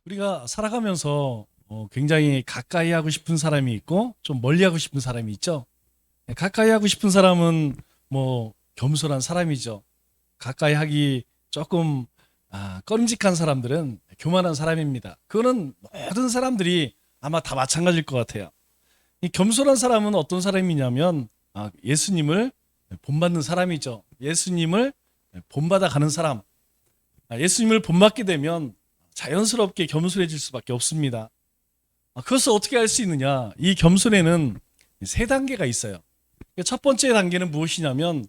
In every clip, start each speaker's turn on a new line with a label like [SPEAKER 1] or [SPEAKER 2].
[SPEAKER 1] 우리가 살아가면서 굉장히 가까이 하고 싶은 사람이 있고 좀 멀리 하고 싶은 사람이 있죠. 가까이 하고 싶은 사람은 뭐 겸손한 사람이죠. 가까이 하기 조금 꺼림직한 사람들은 교만한 사람입니다. 그거는 모든 사람들이 아마 다 마찬가지일 것 같아요. 이 겸손한 사람은 어떤 사람이냐면 예수님을 본받는 사람이죠. 예수님을 본받아 가는 사람. 예수님을 본받게 되면 자연스럽게 겸손해질 수밖에 없습니다. 그것을 어떻게 할 수 있느냐? 이 겸손에는 세 단계가 있어요. 첫 번째 단계는 무엇이냐면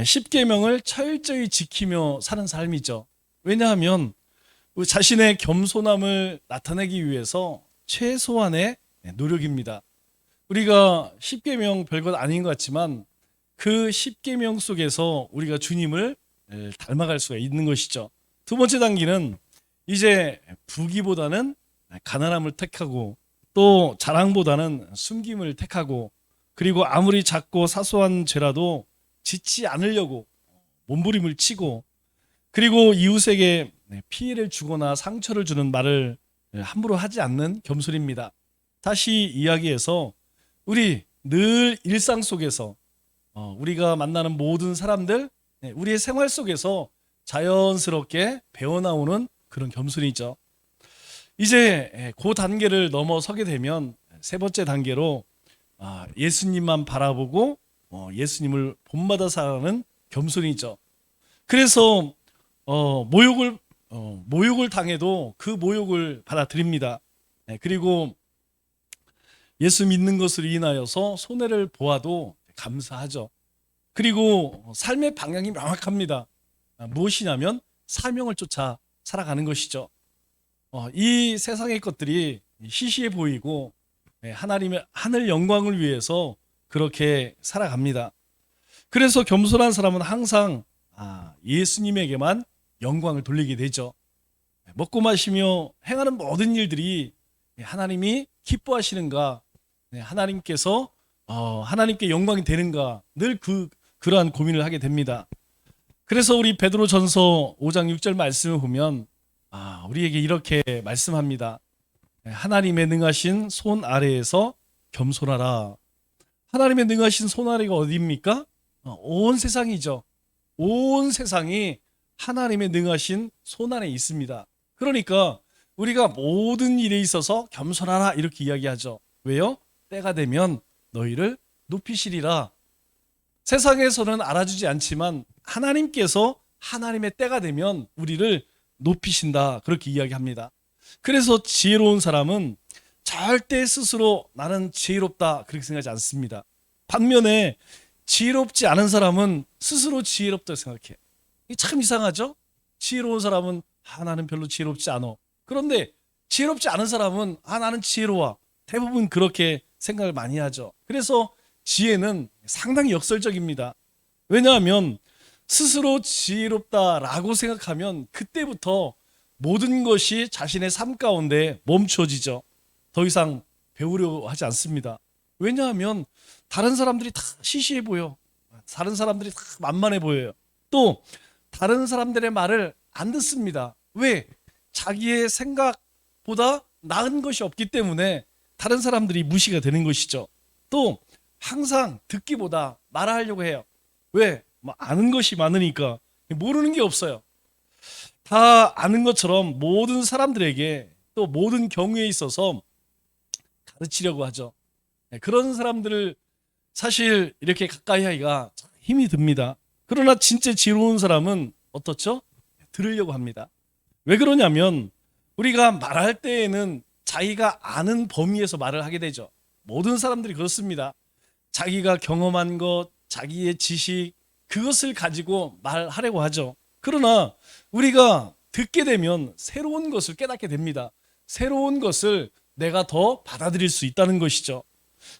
[SPEAKER 1] 십계명을 철저히 지키며 사는 삶이죠. 왜냐하면 자신의 겸손함을 나타내기 위해서 최소한의 노력입니다. 우리가 십계명 별것 아닌 것 같지만 그 십계명 속에서 우리가 주님을 닮아갈 수가 있는 것이죠. 두 번째 단계는 이제 부귀보다는 가난함을 택하고 또 자랑보다는 숨김을 택하고 그리고 아무리 작고 사소한 죄라도 짓지 않으려고 몸부림을 치고 그리고 이웃에게 피해를 주거나 상처를 주는 말을 함부로 하지 않는 겸손입니다. 다시 이야기해서 우리 늘 일상 속에서 우리가 만나는 모든 사람들 우리의 생활 속에서 자연스럽게 배워나오는 그런 겸손이죠. 이제 그 단계를 넘어서게 되면 세 번째 단계로 예수님만 바라보고 예수님을 본받아 살아가는 겸손이죠. 그래서 모욕을 당해도 그 모욕을 받아들입니다. 그리고 예수 믿는 것을 인하여서 손해를 보아도 감사하죠. 그리고 삶의 방향이 명확합니다. 무엇이냐면 사명을 쫓아 살아가는 것이죠. 이 세상의 것들이 시시해 보이고 하나님의 하늘 영광을 위해서 그렇게 살아갑니다. 그래서 겸손한 사람은 항상 예수님에게만 영광을 돌리게 되죠. 먹고 마시며 행하는 모든 일들이 하나님이 기뻐하시는가, 하나님께서 하나님께 영광이 되는가 늘 그러한 고민을 하게 됩니다. 그래서 우리 베드로전서 5장 6절 말씀을 보면 우리에게 이렇게 말씀합니다. 하나님의 능하신 손 아래에서 겸손하라. 하나님의 능하신 손 아래가 어디입니까? 온 세상이죠. 온 세상이 하나님의 능하신 손 안에 있습니다. 그러니까 우리가 모든 일에 있어서 겸손하라 이렇게 이야기하죠. 왜요? 때가 되면 너희를 높이시리라. 세상에서는 알아주지 않지만 하나님께서 하나님의 때가 되면 우리를 높이신다 그렇게 이야기합니다. 그래서 지혜로운 사람은 절대 스스로 나는 지혜롭다 그렇게 생각하지 않습니다. 반면에 지혜롭지 않은 사람은 스스로 지혜롭다고 생각해. 이게 참 이상하죠? 지혜로운 사람은 나는 별로 지혜롭지 않아. 그런데 지혜롭지 않은 사람은 나는 지혜로워. 대부분 그렇게 생각을 많이 하죠. 그래서 지혜는 상당히 역설적입니다. 왜냐하면 스스로 지혜롭다라고 생각하면 그때부터 모든 것이 자신의 삶 가운데 멈춰지죠. 더 이상 배우려고 하지 않습니다. 왜냐하면 다른 사람들이 다 시시해 보여. 다른 사람들이 다 만만해 보여요. 또 다른 사람들의 말을 안 듣습니다. 왜? 자기의 생각보다 나은 것이 없기 때문에 다른 사람들이 무시가 되는 것이죠. 또 항상 듣기보다 말하려고 해요. 왜? 아는 것이 많으니까 모르는 게 없어요. 다 아는 것처럼 모든 사람들에게 또 모든 경우에 있어서 가르치려고 하죠. 그런 사람들을 사실 이렇게 가까이 하기가 힘이 듭니다. 그러나 진짜 지혜로운 사람은 어떻죠? 들으려고 합니다. 왜 그러냐면 우리가 말할 때에는 자기가 아는 범위에서 말을 하게 되죠. 모든 사람들이 그렇습니다. 자기가 경험한 것, 자기의 지식 그것을 가지고 말하려고 하죠. 그러나 우리가 듣게 되면 새로운 것을 깨닫게 됩니다. 새로운 것을 내가 더 받아들일 수 있다는 것이죠.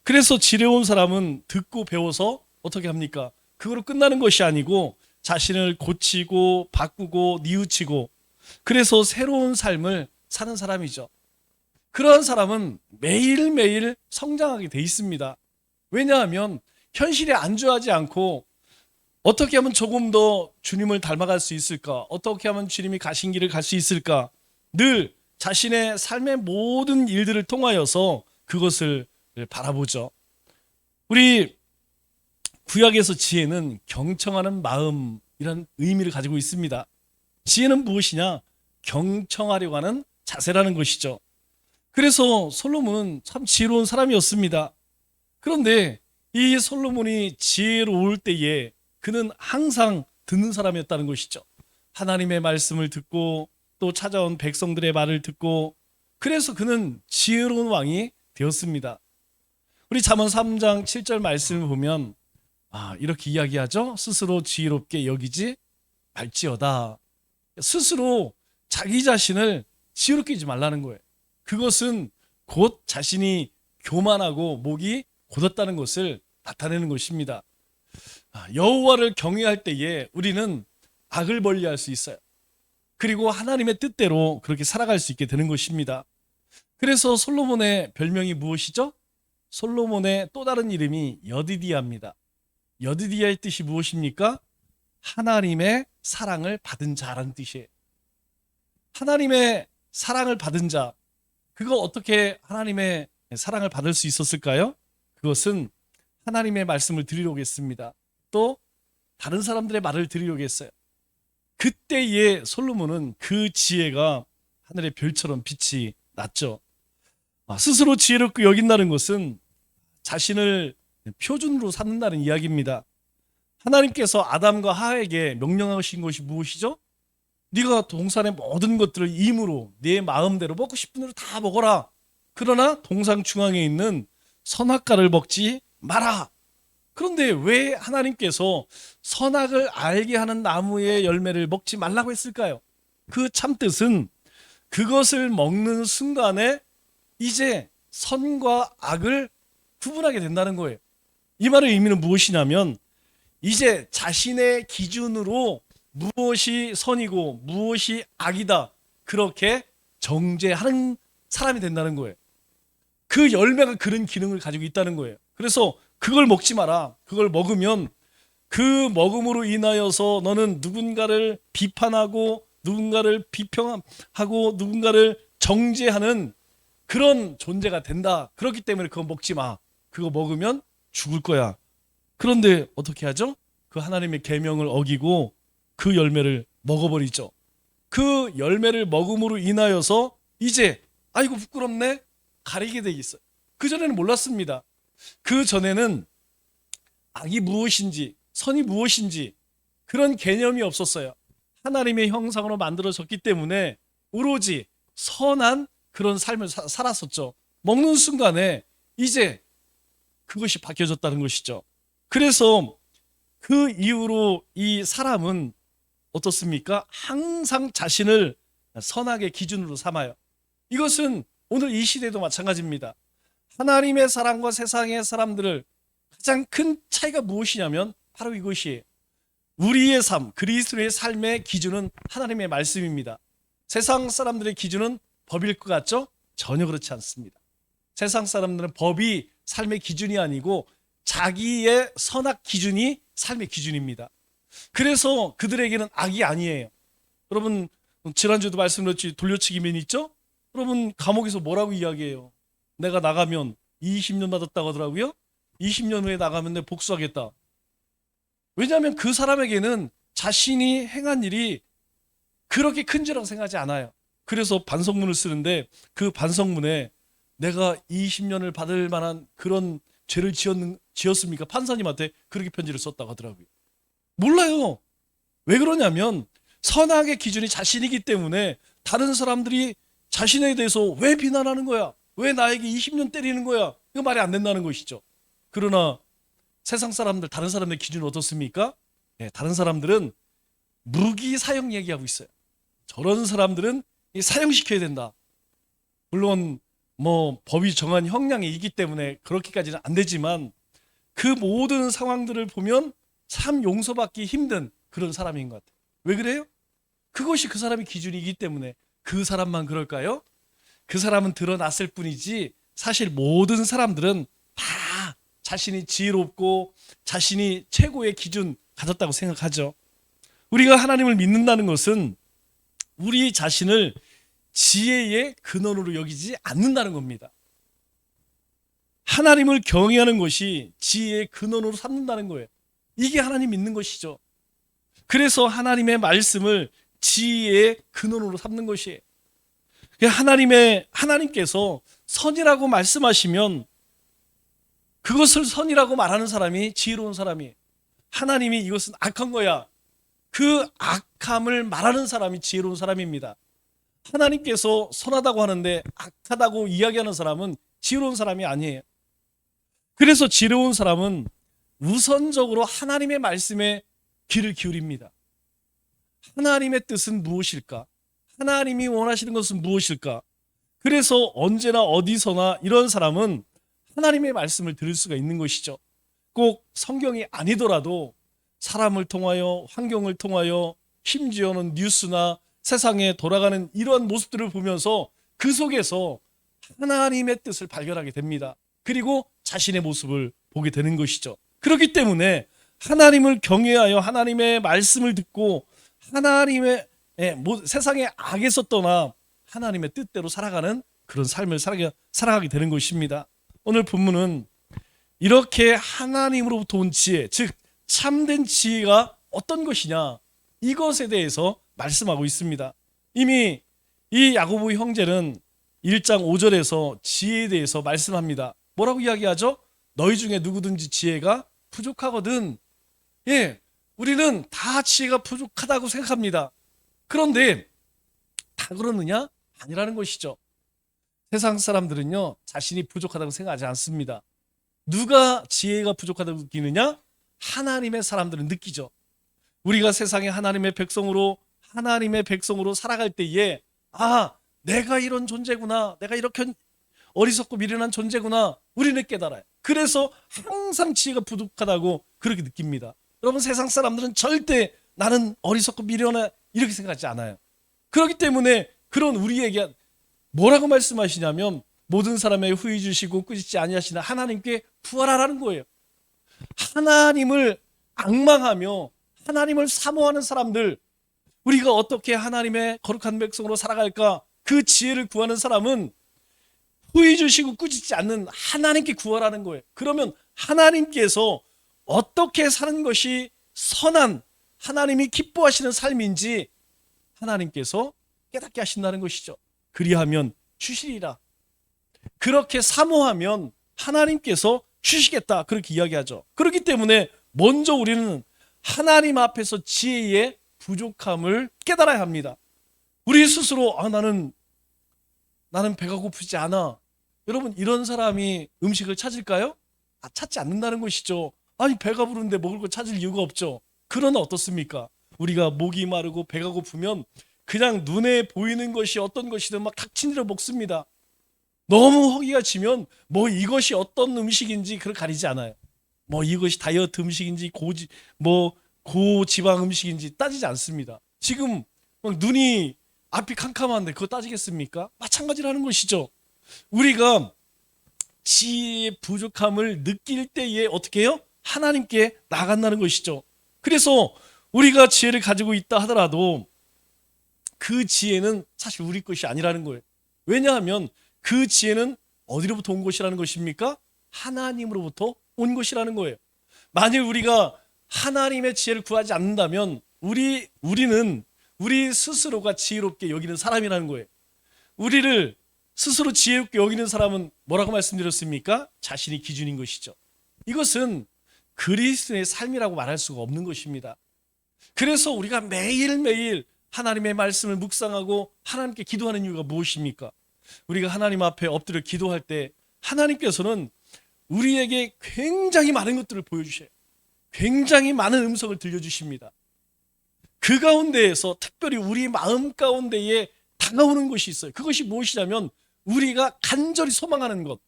[SPEAKER 1] 그래서 지혜로운 사람은 듣고 배워서 어떻게 합니까? 그거로 끝나는 것이 아니고 자신을 고치고 바꾸고 뉘우치고 그래서 새로운 삶을 사는 사람이죠. 그러한 사람은 매일매일 성장하게 돼 있습니다. 왜냐하면 현실에 안주하지 않고 어떻게 하면 조금 더 주님을 닮아갈 수 있을까? 어떻게 하면 주님이 가신 길을 갈 수 있을까? 늘 자신의 삶의 모든 일들을 통하여서 그것을 바라보죠. 우리 구약에서 지혜는 경청하는 마음이라는 의미를 가지고 있습니다. 지혜는 무엇이냐? 경청하려고 하는 자세라는 것이죠. 그래서 솔로몬은 참 지혜로운 사람이었습니다. 그런데 이 솔로몬이 지혜로울 때에 그는 항상 듣는 사람이었다는 것이죠. 하나님의 말씀을 듣고 또 찾아온 백성들의 말을 듣고, 그래서 그는 지혜로운 왕이 되었습니다. 우리 잠언 3장 7절 말씀을 보면 이렇게 이야기하죠. 스스로 지혜롭게 여기지 말지어다. 스스로 자기 자신을 지혜롭게 하지 말라는 거예요. 그것은 곧 자신이 교만하고 목이 곧었다는 것을 나타내는 것입니다. 여호와를 경외할 때에 우리는 악을 멀리할 수 있어요. 그리고 하나님의 뜻대로 그렇게 살아갈 수 있게 되는 것입니다. 그래서 솔로몬의 별명이 무엇이죠? 솔로몬의 또 다른 이름이 여디디아입니다. 여디디아의 뜻이 무엇입니까? 하나님의 사랑을 받은 자라는 뜻이에요. 하나님의 사랑을 받은 자, 그거 어떻게 하나님의 사랑을 받을 수 있었을까요? 그것은 하나님의 말씀을 들으려겠습니다. 또 다른 사람들의 말을 들으려겠어요. 그때의 솔로몬은 그 지혜가 하늘의 별처럼 빛이 났죠. 스스로 지혜롭게 여긴다는 것은 자신을 표준으로 삼는다는 이야기입니다. 하나님께서 아담과 하와에게 명령하신 것이 무엇이죠? 네가 동산의 모든 것들을 임으로 네 마음대로 먹고 싶은 대로 다 먹어라. 그러나 동산 중앙에 있는 선악과를 먹지 마라. 그런데 왜 하나님께서 선악을 알게 하는 나무의 열매를 먹지 말라고 했을까요? 그 참뜻은 그것을 먹는 순간에 이제 선과 악을 구분하게 된다는 거예요. 이 말의 의미는 무엇이냐면 이제 자신의 기준으로 무엇이 선이고 무엇이 악이다, 그렇게 정죄하는 사람이 된다는 거예요. 그 열매가 그런 기능을 가지고 있다는 거예요. 그래서 그걸 먹지 마라. 그걸 먹으면 그 먹음으로 인하여서 너는 누군가를 비판하고 누군가를 비평하고 누군가를 정죄하는 그런 존재가 된다. 그렇기 때문에 그거 먹지 마. 그거 먹으면 죽을 거야. 그런데 어떻게 하죠? 그 하나님의 계명을 어기고 그 열매를 먹어버리죠. 그 열매를 먹음으로 인하여서 이제 아이고 부끄럽네, 가리게 돼 있어요. 그전에는 몰랐습니다. 그전에는 악이 무엇인지 선이 무엇인지 그런 개념이 없었어요. 하나님의 형상으로 만들어졌기 때문에 오로지 선한 그런 삶을 살았었죠. 먹는 순간에 이제 그것이 바뀌어졌다는 것이죠. 그래서 그 이후로 이 사람은 어떻습니까? 항상 자신을 선악의 기준으로 삼아요. 이것은 오늘 이 시대도 마찬가지입니다. 하나님의 사람과 세상의 사람들을 가장 큰 차이가 무엇이냐면 바로 이것이에요. 우리의 삶, 그리스도의 삶의 기준은 하나님의 말씀입니다. 세상 사람들의 기준은 법일 것 같죠? 전혀 그렇지 않습니다. 세상 사람들은 법이 삶의 기준이 아니고 자기의 선악 기준이 삶의 기준입니다. 그래서 그들에게는 악이 아니에요. 여러분 지난주에도 말씀드렸지, 돌려치기면 있죠? 여러분 감옥에서 뭐라고 이야기해요? 내가 나가면 20년 받았다고 하더라고요. 20년 후에 나가면 내가 복수하겠다. 왜냐하면 그 사람에게는 자신이 행한 일이 그렇게 큰지라고 생각하지 않아요. 그래서 반성문을 쓰는데 그 반성문에 내가 20년을 받을 만한 그런 죄를 지었습니까? 판사님한테 그렇게 편지를 썼다고 하더라고요. 몰라요. 왜 그러냐면 선악의 기준이 자신이기 때문에 다른 사람들이 자신에 대해서 왜 비난하는 거야? 왜 나에게 20년 때리는 거야? 이거 말이 안 된다는 것이죠. 그러나 세상 사람들, 다른 사람들의 기준은 어떻습니까? 네, 다른 사람들은 무기 사형 얘기하고 있어요. 저런 사람들은 사형시켜야 된다. 물론 법이 정한 형량이 있기 때문에 그렇게까지는 안 되지만 그 모든 상황들을 보면 참 용서받기 힘든 그런 사람인 것 같아요. 왜 그래요? 그것이 그 사람의 기준이기 때문에. 그 사람만 그럴까요? 그 사람은 드러났을 뿐이지 사실 모든 사람들은 다 자신이 지혜롭고 자신이 최고의 기준 가졌다고 생각하죠. 우리가 하나님을 믿는다는 것은 우리 자신을 지혜의 근원으로 여기지 않는다는 겁니다. 하나님을 경외하는 것이 지혜의 근원으로 삼는다는 거예요. 이게 하나님 믿는 것이죠. 그래서 하나님의 말씀을 지혜의 근원으로 삼는 것이에요. 하나님께서 선이라고 말씀하시면 그것을 선이라고 말하는 사람이 지혜로운 사람이에요. 하나님이 이것은 악한 거야, 그 악함을 말하는 사람이 지혜로운 사람입니다. 하나님께서 선하다고 하는데 악하다고 이야기하는 사람은 지혜로운 사람이 아니에요. 그래서 지혜로운 사람은 우선적으로 하나님의 말씀에 귀를 기울입니다. 하나님의 뜻은 무엇일까? 하나님이 원하시는 것은 무엇일까? 그래서 언제나 어디서나 이런 사람은 하나님의 말씀을 들을 수가 있는 것이죠. 꼭 성경이 아니더라도 사람을 통하여, 환경을 통하여, 심지어는 뉴스나 세상에 돌아가는 이러한 모습들을 보면서 그 속에서 하나님의 뜻을 발견하게 됩니다. 그리고 자신의 모습을 보게 되는 것이죠. 그렇기 때문에 하나님을 경외하여 하나님의 말씀을 듣고 하나님의 세상의 악에서 떠나 하나님의 뜻대로 살아가는 그런 삶을 살아가게 되는 것입니다. 오늘 본문은 이렇게 하나님으로부터 온 지혜, 즉 참된 지혜가 어떤 것이냐, 이것에 대해서 말씀하고 있습니다. 이미 이 야고보 형제는 1장 5절에서 지혜에 대해서 말씀합니다. 뭐라고 이야기하죠? 너희 중에 누구든지 지혜가 부족하거든. 우리는 다 지혜가 부족하다고 생각합니다. 그런데 다 그러느냐? 아니라는 것이죠. 세상 사람들은요, 자신이 부족하다고 생각하지 않습니다. 누가 지혜가 부족하다고 느끼느냐? 하나님의 사람들은 느끼죠. 우리가 세상에 하나님의 백성으로 살아갈 때에 내가 이런 존재구나, 내가 이렇게 어리석고 미련한 존재구나, 우리는 깨달아요. 그래서 항상 지혜가 부족하다고 그렇게 느낍니다. 여러분, 세상 사람들은 절대 나는 어리석고 미련해 이렇게 생각하지 않아요. 그렇기 때문에 그런 우리에게 뭐라고 말씀하시냐면 모든 사람에게 후히 주시고 꾸짖지 아니하시는 하나님께 구하라라는 거예요. 하나님을 앙망하며 하나님을 사모하는 사람들, 우리가 어떻게 하나님의 거룩한 백성으로 살아갈까, 그 지혜를 구하는 사람은 후히 주시고 꾸짖지 않는 하나님께 구하라는 거예요. 그러면 하나님께서 어떻게 사는 것이 선한, 하나님이 기뻐하시는 삶인지 하나님께서 깨닫게 하신다는 것이죠. 그리하면 주시리라. 그렇게 사모하면 하나님께서 주시겠다, 그렇게 이야기하죠. 그렇기 때문에 먼저 우리는 하나님 앞에서 지혜의 부족함을 깨달아야 합니다. 우리 스스로 나는 배가 고프지 않아. 여러분, 이런 사람이 음식을 찾을까요? 찾지 않는다는 것이죠. 아니, 배가 부른데 먹을 거 찾을 이유가 없죠. 그러나 어떻습니까? 우리가 목이 마르고 배가 고프면 그냥 눈에 보이는 것이 어떤 것이든 막 닥치니를 먹습니다. 너무 허기가 지면 이것이 어떤 음식인지 그걸 가리지 않아요. 이것이 다이어트 음식인지 고지방 음식인지 따지지 않습니다. 지금 눈이 앞이 캄캄한데 그거 따지겠습니까? 마찬가지라는 것이죠. 우리가 지혜의 부족함을 느낄 때에 어떻게 해요? 하나님께 나아간다는 것이죠. 그래서 우리가 지혜를 가지고 있다 하더라도 그 지혜는 사실 우리 것이 아니라는 거예요. 왜냐하면 그 지혜는 어디로부터 온 것이라는 것입니까? 하나님으로부터 온 것이라는 거예요. 만일 우리가 하나님의 지혜를 구하지 않는다면 우리는 우리 스스로가 지혜롭게 여기는 사람이라는 거예요. 우리를 스스로 지혜롭게 여기는 사람은 뭐라고 말씀드렸습니까? 자신이 기준인 것이죠. 이것은 그리스도의 삶이라고 말할 수가 없는 것입니다. 그래서 우리가 매일매일 하나님의 말씀을 묵상하고 하나님께 기도하는 이유가 무엇입니까? 우리가 하나님 앞에 엎드려 기도할 때 하나님께서는 우리에게 굉장히 많은 것들을 보여주셔요. 굉장히 많은 음성을 들려주십니다. 그 가운데에서 특별히 우리 마음 가운데에 다가오는 것이 있어요. 그것이 무엇이냐면 우리가 간절히 소망하는 것.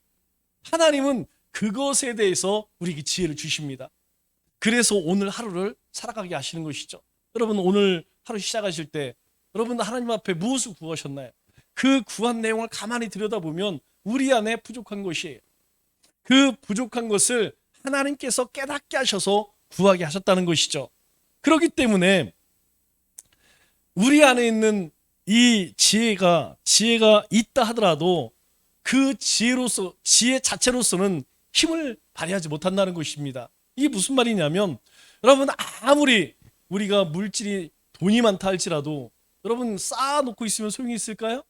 [SPEAKER 1] 하나님은 그것에 대해서 우리에게 지혜를 주십니다. 그래서 오늘 하루를 살아가게 하시는 것이죠. 여러분, 오늘 하루 시작하실 때 여러분 하나님 앞에 무엇을 구하셨나요? 그 구한 내용을 가만히 들여다보면 우리 안에 부족한 것이에요. 그 부족한 것을 하나님께서 깨닫게 하셔서 구하게 하셨다는 것이죠. 그렇기 때문에 우리 안에 있는 이 지혜가 있다 하더라도 그 지혜 자체로서는 힘을 발휘하지 못한다는 것입니다. 이게 무슨 말이냐면, 여러분, 아무리 우리가 물질이 돈이 많다 할지라도 여러분 쌓아놓고 있으면 소용이 있을까요?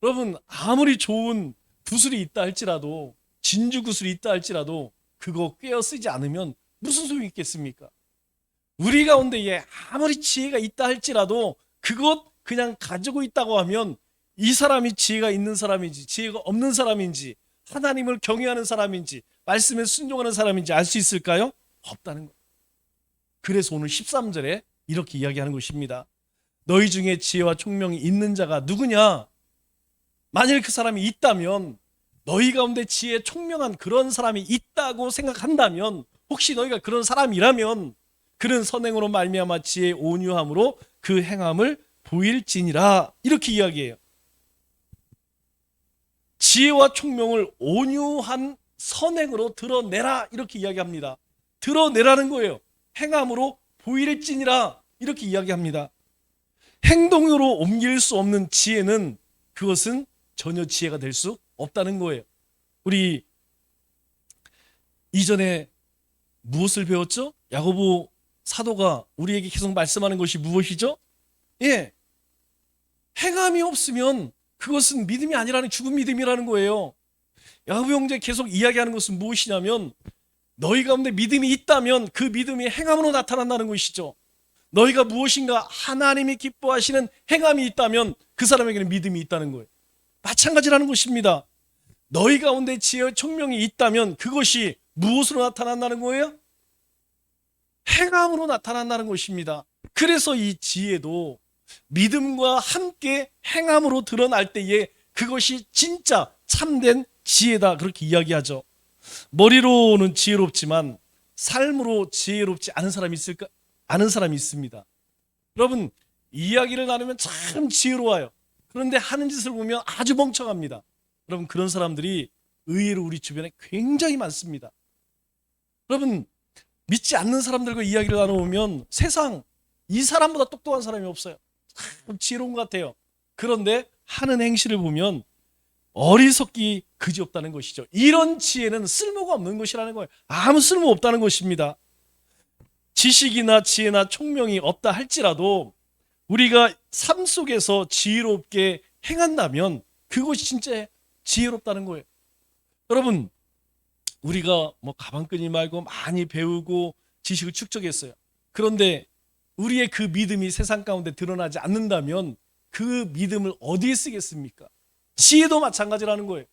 [SPEAKER 1] 여러분, 아무리 좋은 구슬이 있다 할지라도, 진주 구슬이 있다 할지라도 그거 꿰어 쓰지 않으면 무슨 소용이 있겠습니까? 우리 가운데에 아무리 지혜가 있다 할지라도 그것 그냥 가지고 있다고 하면 이 사람이 지혜가 있는 사람인지 지혜가 없는 사람인지, 하나님을 경외하는 사람인지 말씀에 순종하는 사람인지 알 수 있을까요? 없다는 거예요. 그래서 오늘 13절에 이렇게 이야기하는 것입니다. 너희 중에 지혜와 총명이 있는 자가 누구냐? 만일 그 사람이 있다면, 너희 가운데 지혜 총명한 그런 사람이 있다고 생각한다면, 혹시 너희가 그런 사람이라면 그는 선행으로 말미암아 지혜의 온유함으로 그 행함을 보일지니라. 이렇게 이야기해요. 지혜와 총명을 온유한 선행으로 드러내라, 이렇게 이야기합니다. 드러내라는 거예요. 행함으로 보일지니라, 이렇게 이야기합니다. 행동으로 옮길 수 없는 지혜는, 그것은 전혀 지혜가 될 수 없다는 거예요. 우리 이전에 무엇을 배웠죠? 야고보 사도가 우리에게 계속 말씀하는 것이 무엇이죠? 행함이 없으면 그것은 믿음이 아니라는, 죽은 믿음이라는 거예요. 야고보 형제 계속 이야기하는 것은 무엇이냐면, 너희 가운데 믿음이 있다면 그 믿음이 행함으로 나타난다는 것이죠. 너희가 무엇인가 하나님이 기뻐하시는 행함이 있다면 그 사람에게는 믿음이 있다는 거예요. 마찬가지라는 것입니다. 너희 가운데 지혜와 총명이 있다면 그것이 무엇으로 나타난다는 거예요? 행함으로 나타난다는 것입니다. 그래서 이 지혜도 믿음과 함께 행함으로 드러날 때에 그것이 진짜 참된 지혜다, 그렇게 이야기하죠. 머리로는 지혜롭지만 삶으로 지혜롭지 않은 사람이 있을까? 아는 사람이 있습니다. 여러분, 이야기를 나누면 참 지혜로워요. 그런데 하는 짓을 보면 아주 멍청합니다. 여러분, 그런 사람들이 의외로 우리 주변에 굉장히 많습니다. 여러분, 믿지 않는 사람들과 이야기를 나눠보면 세상 이 사람보다 똑똑한 사람이 없어요. 참 지혜로운 것 같아요. 그런데 하는 행실을 보면 어리석기 그지없다는 것이죠. 이런 지혜는 쓸모가 없는 것이라는 거예요. 아무 쓸모 없다는 것입니다. 지식이나 지혜나 총명이 없다 할지라도 우리가 삶 속에서 지혜롭게 행한다면 그것이 진짜 지혜롭다는 거예요. 여러분, 우리가 가방끈이 말고 많이 배우고 지식을 축적했어요. 그런데 우리의 그 믿음이 세상 가운데 드러나지 않는다면 그 믿음을 어디에 쓰겠습니까? 지혜도 마찬가지라는 거예요.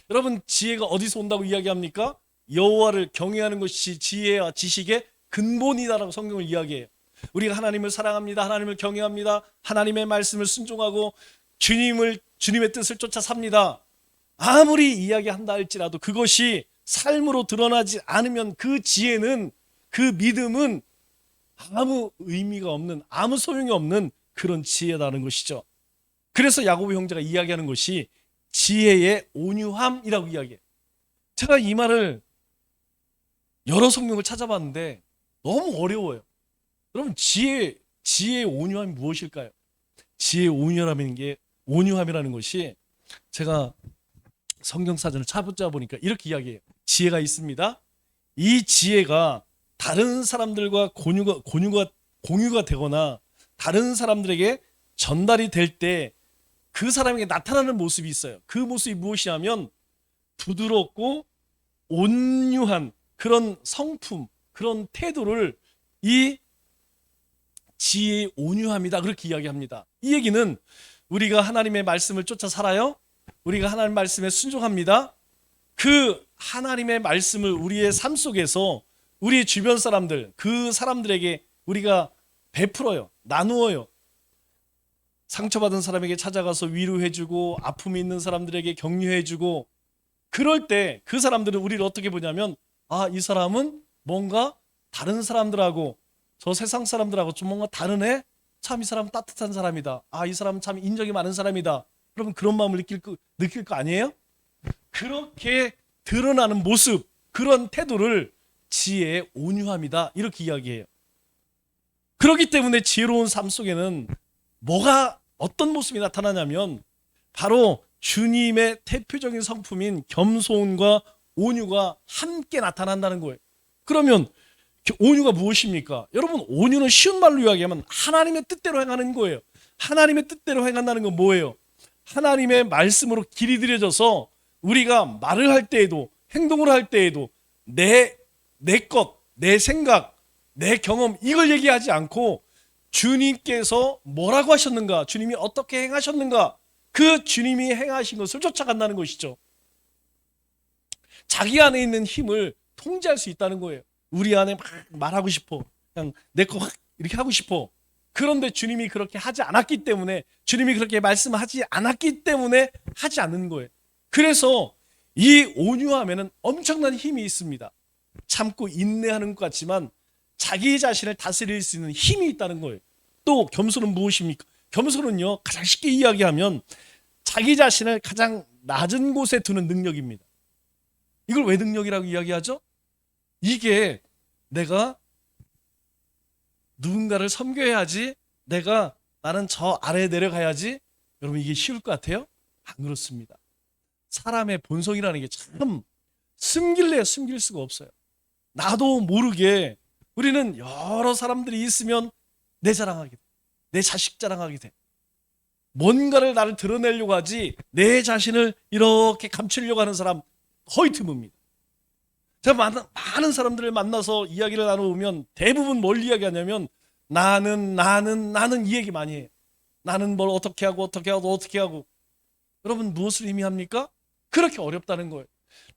[SPEAKER 1] 여러분, 지혜가 어디서 온다고 이야기합니까? 여호와를 경외하는 것이 지혜와 지식의 근본이다라고 성경을 이야기해요. 우리가 하나님을 사랑합니다, 하나님을 경외합니다, 하나님의 말씀을 순종하고 주님의 뜻을 쫓아 삽니다. 아무리 이야기한다 할지라도 그것이 삶으로 드러나지 않으면 그 지혜는, 그 믿음은 아무 의미가 없는, 아무 소용이 없는 그런 지혜라는 것이죠. 그래서 야고보 형제가 이야기하는 것이 지혜의 온유함이라고 이야기해요. 제가 이 말을 여러 성경을 찾아봤는데 너무 어려워요. 여러분, 지혜의 온유함이 무엇일까요? 지혜의 온유함이라는 것이, 제가 성경 사전을 찾아보니까 이렇게 이야기해요. 지혜가 있습니다. 이 지혜가 다른 사람들과 공유가 되거나 다른 사람들에게 전달이 될 때 그 사람에게 나타나는 모습이 있어요. 그 모습이 무엇이냐면 부드럽고 온유한 그런 성품, 그런 태도를 이 지혜의 온유함이다, 그렇게 이야기합니다. 이 얘기는 우리가 하나님의 말씀을 쫓아 살아요. 우리가 하나님 말씀에 순종합니다. 그 하나님의 말씀을 우리의 삶 속에서 우리 주변 사람들, 그 사람들에게 우리가 베풀어요. 나누어요. 상처받은 사람에게 찾아가서 위로해주고 아픔이 있는 사람들에게 격려해주고, 그럴 때 그 사람들은 우리를 어떻게 보냐면, 아, 이 사람은 뭔가 다른 사람들하고, 저 세상 사람들하고 좀 뭔가 다르네? 참 이 사람은 따뜻한 사람이다. 아, 이 사람은 참 인정이 많은 사람이다. 여러분, 그런 마음을 느낄 거 아니에요? 그렇게 드러나는 모습, 그런 태도를 지혜의 온유함이다, 이렇게 이야기해요. 그렇기 때문에 지혜로운 삶 속에는 뭐가 어떤 모습이 나타나냐면 바로 주님의 대표적인 성품인 겸손과 온유가 함께 나타난다는 거예요. 그러면 온유가 무엇입니까? 여러분, 온유는 쉬운 말로 이야기하면 하나님의 뜻대로 행하는 거예요. 하나님의 뜻대로 행한다는 건 뭐예요? 하나님의 말씀으로 길이 들여져서 우리가 말을 할 때에도 행동을 할 때에도 내 것, 내 생각, 내 경험 이걸 얘기하지 않고 주님께서 뭐라고 하셨는가, 주님이 어떻게 행하셨는가, 그 주님이 행하신 것을 쫓아간다는 것이죠. 자기 안에 있는 힘을 통제할 수 있다는 거예요. 우리 안에 막 말하고 싶어, 그냥 내 거 확 이렇게 하고 싶어. 그런데 주님이 그렇게 하지 않았기 때문에, 주님이 그렇게 말씀하지 않았기 때문에 하지 않는 거예요. 그래서 이 온유함에는 엄청난 힘이 있습니다. 참고 인내하는 것 같지만 자기 자신을 다스릴 수 있는 힘이 있다는 거예요. 또 겸손은 무엇입니까? 겸손은요, 가장 쉽게 이야기하면 자기 자신을 가장 낮은 곳에 두는 능력입니다. 이걸 왜 능력이라고 이야기하죠? 이게 내가 누군가를 섬겨야지, 나는 저 아래에 내려가야지, 여러분 이게 쉬울 것 같아요? 안 그렇습니다. 사람의 본성이라는 게 참 숨길래야 숨길 수가 없어요. 나도 모르게 우리는 여러 사람들이 있으면 내 자랑하게 돼, 내 자식 자랑하게 돼, 뭔가를 나를 드러내려고 하지 내 자신을 이렇게 감추려고 하는 사람 거의 드뭅니다. 제가 많은 사람들을 만나서 이야기를 나눠보면 대부분 뭘 이야기하냐면 나는 이 얘기 많이 해요. 나는 뭘 어떻게 하고 여러분 무엇을 의미합니까? 그렇게 어렵다는 거예요.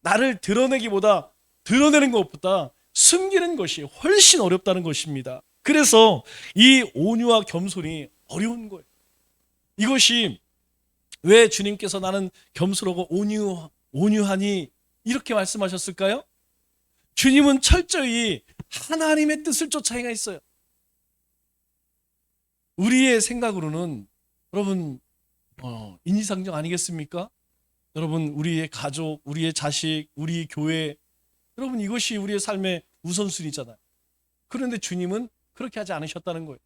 [SPEAKER 1] 나를 드러내기보다, 드러내는 것보다 숨기는 것이 훨씬 어렵다는 것입니다. 그래서 이 온유와 겸손이 어려운 거예요. 이것이 왜 주님께서 나는 겸손하고 온유하니 이렇게 말씀하셨을까요? 주님은 철저히 하나님의 뜻을 쫓아 행했어요. 우리의 생각으로는 여러분 인지상정 아니겠습니까? 여러분, 우리의 가족, 우리의 자식, 우리 교회, 여러분 이것이 우리의 삶의 우선순위잖아요. 그런데 주님은 그렇게 하지 않으셨다는 거예요.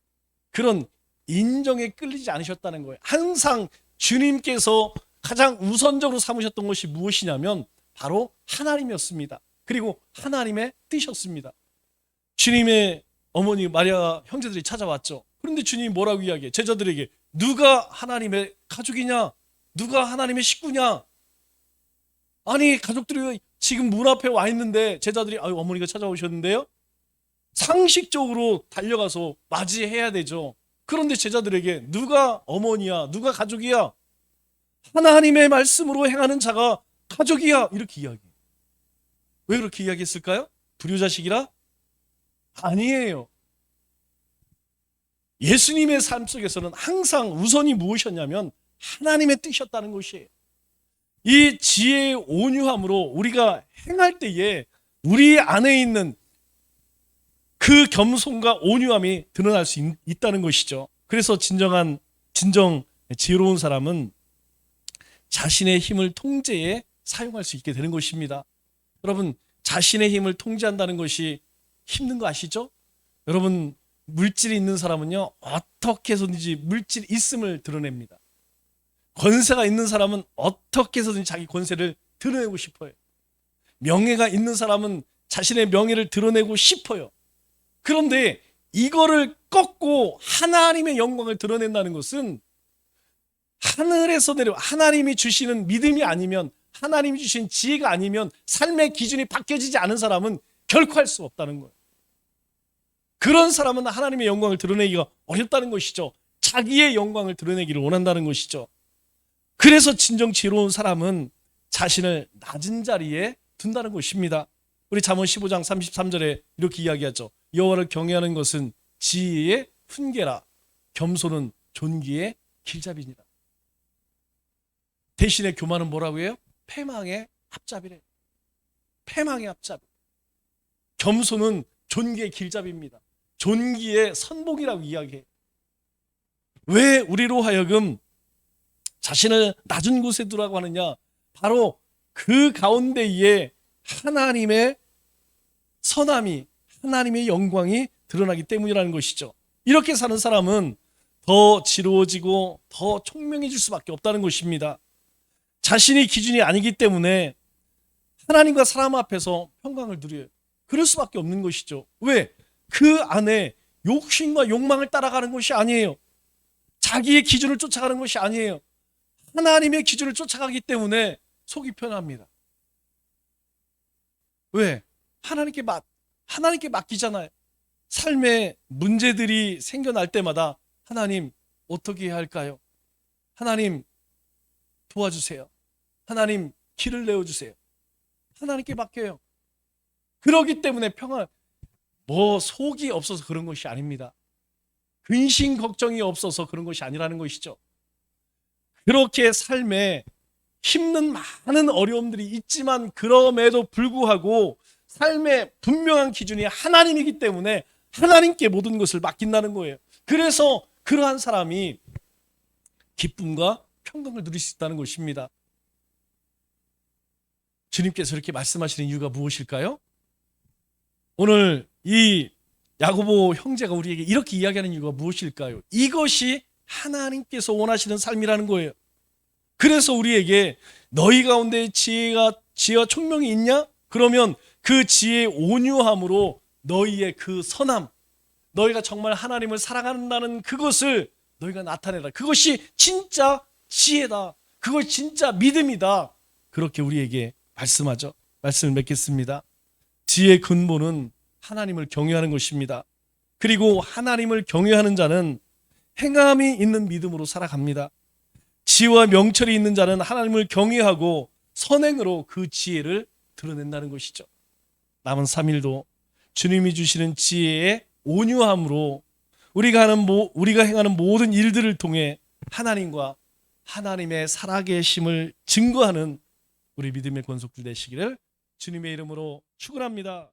[SPEAKER 1] 그런 인정에 끌리지 않으셨다는 거예요. 항상 주님께서 가장 우선적으로 삼으셨던 것이 무엇이냐면 바로 하나님이었습니다. 그리고 하나님의 뜻이었습니다. 주님의 어머니 마리아 형제들이 찾아왔죠. 그런데 주님이 뭐라고 이야기해요? 제자들에게 누가 하나님의 가족이냐? 누가 하나님의 식구냐? 아니, 가족들이 지금 문 앞에 와 있는데 제자들이 어머니가 찾아오셨는데요? 상식적으로 달려가서 맞이해야 되죠. 그런데 제자들에게 누가 어머니야, 누가 가족이야? 하나님의 말씀으로 행하는 자가 가족이야, 이렇게 이야기해요. 왜 그렇게 이야기했을까요? 불효자식이라? 아니에요. 예수님의 삶 속에서는 항상 우선이 무엇이었냐면 하나님의 뜻이었다는 것이에요. 이 지혜의 온유함으로 우리가 행할 때에 우리 안에 있는 그 겸손과 온유함이 드러날 수 있다는 것이죠. 그래서 진정 지혜로운 사람은 자신의 힘을 통제에 사용할 수 있게 되는 것입니다. 여러분, 자신의 힘을 통제한다는 것이 힘든 거 아시죠? 여러분, 물질이 있는 사람은요, 어떻게 해서든지 물질 있음을 드러냅니다. 권세가 있는 사람은 어떻게 해서든지 자기 권세를 드러내고 싶어요. 명예가 있는 사람은 자신의 명예를 드러내고 싶어요. 그런데 이거를 꺾고 하나님의 영광을 드러낸다는 것은 하늘에서 내려 하나님이 주시는 믿음이 아니면, 하나님이 주신 지혜가 아니면 삶의 기준이 바뀌어지지 않은 사람은 결코 할 수 없다는 거예요. 그런 사람은 하나님의 영광을 드러내기가 어렵다는 것이죠. 자기의 영광을 드러내기를 원한다는 것이죠. 그래서 진정 지혜로운 사람은 자신을 낮은 자리에 둔다는 것입니다. 우리 잠언 15장 33절에 이렇게 이야기하죠. 여호와를 경외하는 것은 지혜의 훈계라, 겸손은 존귀의 길잡이니라. 대신에 교만은 뭐라고 해요? 패망의 앞잡이래. 패망의 앞잡이. 겸손은 존귀의 길잡이입니다. 존귀의 선봉이라고 이야기해요. 왜 우리로 하여금 자신을 낮은 곳에 두라고 하느냐? 바로 그 가운데에 하나님의 선함이, 하나님의 영광이 드러나기 때문이라는 것이죠. 이렇게 사는 사람은 더 지루어지고 더 총명해질 수밖에 없다는 것입니다. 자신의 기준이 아니기 때문에 하나님과 사람 앞에서 평강을 누려요. 그럴 수밖에 없는 것이죠. 왜? 그 안에 욕심과 욕망을 따라가는 것이 아니에요. 자기의 기준을 쫓아가는 것이 아니에요. 하나님의 기준을 쫓아가기 때문에 속이 편합니다. 왜? 하나님께 맡기잖아요. 삶에 문제들이 생겨날 때마다 하나님 어떻게 해야 할까요? 하나님 도와주세요. 하나님 길을 내어주세요. 하나님께 맡겨요. 그러기 때문에 속이 없어서 그런 것이 아닙니다. 근심 걱정이 없어서 그런 것이 아니라는 것이죠. 그렇게 삶에 힘든 많은 어려움들이 있지만 그럼에도 불구하고 삶의 분명한 기준이 하나님이기 때문에 하나님께 모든 것을 맡긴다는 거예요. 그래서 그러한 사람이 기쁨과 평강을 누릴 수 있다는 것입니다. 주님께서 이렇게 말씀하시는 이유가 무엇일까요? 오늘 이 야고보 형제가 우리에게 이렇게 이야기하는 이유가 무엇일까요? 이것이 하나님께서 원하시는 삶이라는 거예요. 그래서 우리에게 너희 가운데 지혜와 총명이 있냐? 그러면 그 지혜의 온유함으로 너희의 그 선함, 너희가 정말 하나님을 사랑한다는 그것을 너희가 나타내라. 그것이 진짜 지혜다. 그것이 진짜 믿음이다. 그렇게 우리에게 말씀하죠. 말씀을 맺겠습니다. 지혜의 근본은 하나님을 경외하는 것입니다. 그리고 하나님을 경외하는 자는 행함이 있는 믿음으로 살아갑니다. 지혜와 명철이 있는 자는 하나님을 경외하고 선행으로 그 지혜를 드러낸다는 것이죠. 남은 3일도 주님이 주시는 지혜의 온유함으로 우리가 행하는 모든 일들을 통해 하나님과 하나님의 살아계심을 증거하는 우리 믿음의 권속들 되시기를 주님의 이름으로 축원합니다.